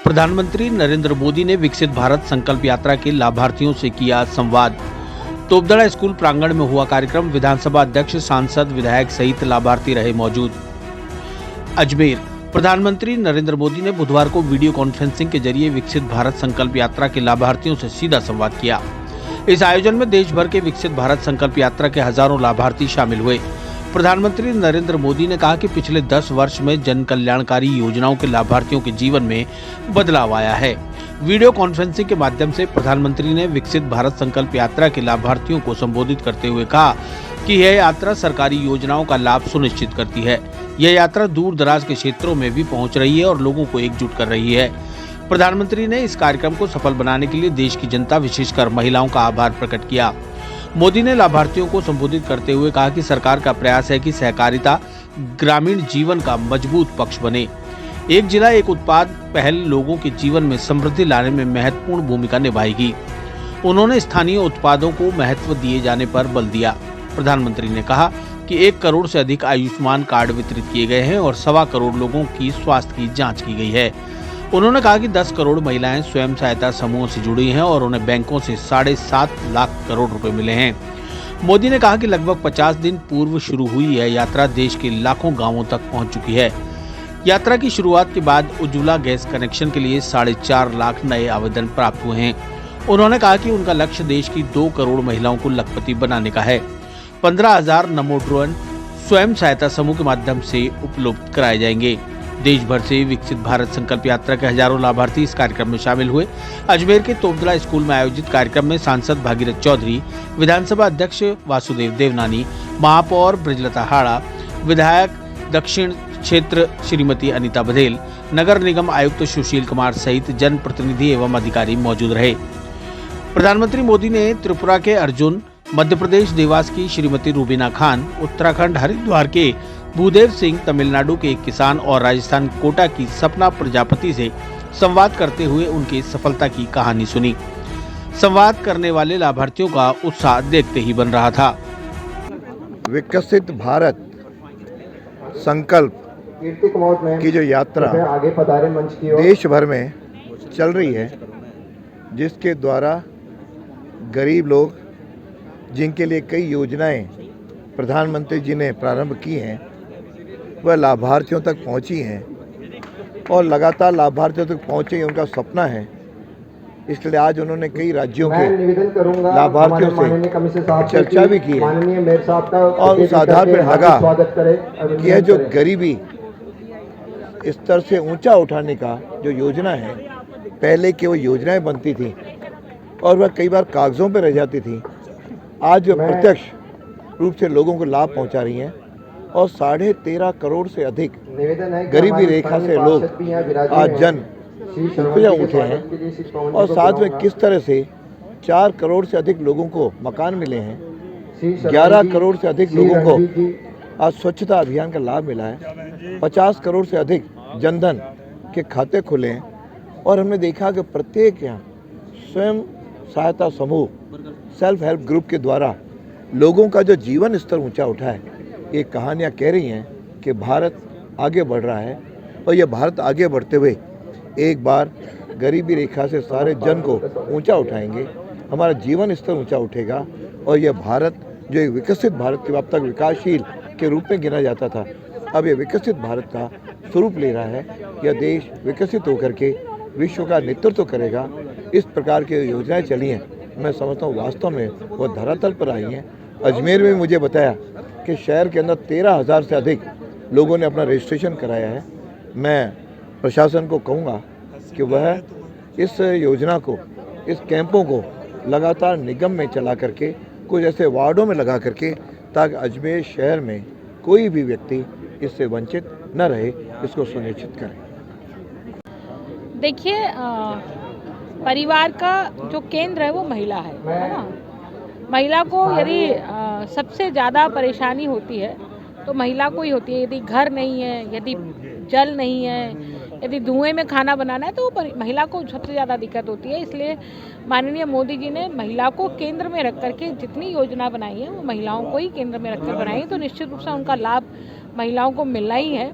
प्रधानमंत्री नरेंद्र मोदी ने विकसित भारत संकल्प यात्रा के लाभार्थियों से किया संवाद। तोपदड़ा स्कूल प्रांगण में हुआ कार्यक्रम। विधानसभा अध्यक्ष, सांसद, विधायक सहित लाभार्थी रहे मौजूद। अजमेर, प्रधानमंत्री नरेंद्र मोदी ने बुधवार को वीडियो कॉन्फ्रेंसिंग के जरिए विकसित भारत संकल्प यात्रा के लाभार्थियों से सीधा संवाद किया। इस आयोजन में देश भर के विकसित भारत संकल्प यात्रा के हजारों लाभार्थी शामिल हुए। प्रधानमंत्री नरेंद्र मोदी ने कहा कि पिछले 10 वर्ष में जन कल्याणकारी योजनाओं के लाभार्थियों के जीवन में बदलाव आया है। वीडियो कॉन्फ्रेंसिंग के माध्यम से प्रधानमंत्री ने विकसित भारत संकल्प यात्रा के लाभार्थियों को संबोधित करते हुए कहा कि यह यात्रा सरकारी योजनाओं का लाभ सुनिश्चित करती है। यह यात्रा दूर दराज के क्षेत्रों में भी पहुंच रही है और लोगों को एकजुट कर रही है। प्रधानमंत्री ने इस कार्यक्रम को सफल बनाने के लिए देश की जनता, विशेषकर महिलाओं का आभार प्रकट किया। मोदी ने लाभार्थियों को संबोधित करते हुए कहा कि सरकार का प्रयास है कि सहकारिता ग्रामीण जीवन का मजबूत पक्ष बने। एक जिला एक उत्पाद पहल लोगों के जीवन में समृद्धि लाने में महत्वपूर्ण भूमिका निभाएगी। उन्होंने स्थानीय उत्पादों को महत्व दिए जाने पर बल दिया। प्रधानमंत्री ने कहा कि 1 करोड़ से अधिक आयुष्मान कार्ड वितरित किए गए हैं और 1.25 करोड़ लोगों की स्वास्थ्य की जाँच की गई है। उन्होंने कहा कि 10 करोड़ महिलाएं स्वयं सहायता समूहों से जुड़ी हैं और उन्हें बैंकों से 7.5 लाख करोड़ रुपए मिले हैं। मोदी ने कहा कि लगभग 50 दिन पूर्व शुरू हुई यह यात्रा देश के लाखों गांवों तक पहुंच चुकी है। यात्रा की शुरुआत के बाद उज्ज्वला गैस कनेक्शन के लिए 4.5 लाख नए आवेदन प्राप्त हुए हैं। उन्होंने कहा कि उनका लक्ष्य देश की 2 करोड़ महिलाओं को लखपति बनाने का है। 15,000 नमो ड्रोन स्वयं सहायता समूह के माध्यम से उपलब्ध कराए जाएंगे। देश भर से विकसित भारत संकल्प यात्रा के हजारों लाभार्थी इस कार्यक्रम में शामिल हुए। अजमेर के तोपदड़ा स्कूल में आयोजित कार्यक्रम में सांसद भागीरथ चौधरी, विधानसभा अध्यक्ष वासुदेव देवनानी, महापौर ब्रजलता हाड़ा, विधायक दक्षिण क्षेत्र श्रीमती अनीता बघेल, नगर निगम आयुक्त सुशील कुमार सहित जनप्रतिनिधि एवं अधिकारी मौजूद रहे। प्रधानमंत्री मोदी ने त्रिपुरा के अर्जुन, मध्य प्रदेश देवास की श्रीमती रूबीना खान, उत्तराखंड हरिद्वार के भूदेव सिंह, तमिलनाडु के एक किसान और राजस्थान कोटा की सपना प्रजापति से संवाद करते हुए उनकी सफलता की कहानी सुनी। संवाद करने वाले लाभार्थियों का उत्साह देखते ही बन रहा था। विकसित भारत संकल्प की जो यात्रा देश भर में चल रही है, जिसके द्वारा गरीब लोग, जिनके लिए कई योजनाएं प्रधानमंत्री जी ने प्रारंभ की हैं, वह लाभार्थियों तक पहुंची हैं और लगातार लाभार्थियों तक पहुंचे उनका सपना है। इसलिए आज उन्होंने कई राज्यों के लाभार्थियों से चर्चा भी की है और उस आधार पर लगा कि यह जो गरीबी स्तर से ऊंचा उठाने का जो योजना है, पहले की वो योजनाएं बनती थी और वह कई बार कागजों पर रह जाती थी, आज वह प्रत्यक्ष रूप से लोगों को लाभ पहुंचा रही हैं और 13.5 करोड़ से अधिक गरीबी रेखा से लोग आज जन उठे हैं और साथ में किस तरह से 4 करोड़ से अधिक लोगों को मकान मिले हैं, 11 करोड़ से अधिक लोगों को आज स्वच्छता अभियान का लाभ मिला है, 50 करोड़ से अधिक जनधन के खाते खुले हैं और हमने देखा कि प्रत्येक यहाँ स्वयं सहायता समूह, सेल्फ हेल्प ग्रुप के द्वारा लोगों का जो जीवन स्तर ऊंचा उठा है। ये कहानियाँ कह रही हैं कि भारत आगे बढ़ रहा है और यह भारत आगे बढ़ते हुए एक बार गरीबी रेखा से सारे जन को ऊंचा उठाएंगे, हमारा जीवन स्तर ऊंचा उठेगा और यह भारत जो एक विकसित भारत के अब तक विकासशील के रूप में गिना जाता था, अब यह विकसित भारत का स्वरूप ले रहा है। यह देश विकसित होकर के विश्व का नेतृत्व करेगा। इस प्रकार की योजनाएँ चली हैं, मैं समझता हूँ वास्तव में वह धरातल पर आई हैं। अजमेर में मुझे बताया कि शहर के अंदर 13,000 से अधिक लोगों ने अपना रजिस्ट्रेशन कराया है। मैं प्रशासन को कहूँगा कि वह इस योजना को, इस कैंपों को लगातार निगम में चला करके, कुछ ऐसे वार्डों में लगा करके, ताकि अजमेर शहर में कोई भी व्यक्ति इससे वंचित न रहे, इसको सुनिश्चित करें। देखिए, परिवार का जो केंद्र है वो महिला है ना। महिला को यदि सबसे ज़्यादा परेशानी होती है तो महिला को ही होती है। यदि घर नहीं है, यदि जल नहीं है, यदि धुएं में खाना बनाना है तो महिला को सबसे ज़्यादा दिक्कत होती है। इसलिए माननीय मोदी जी ने महिला को केंद्र में रख करके जितनी योजना बनाई है वो महिलाओं को ही केंद्र में रखकर बनाई है, तो निश्चित रूप से उनका लाभ महिलाओं को मिलना ही है।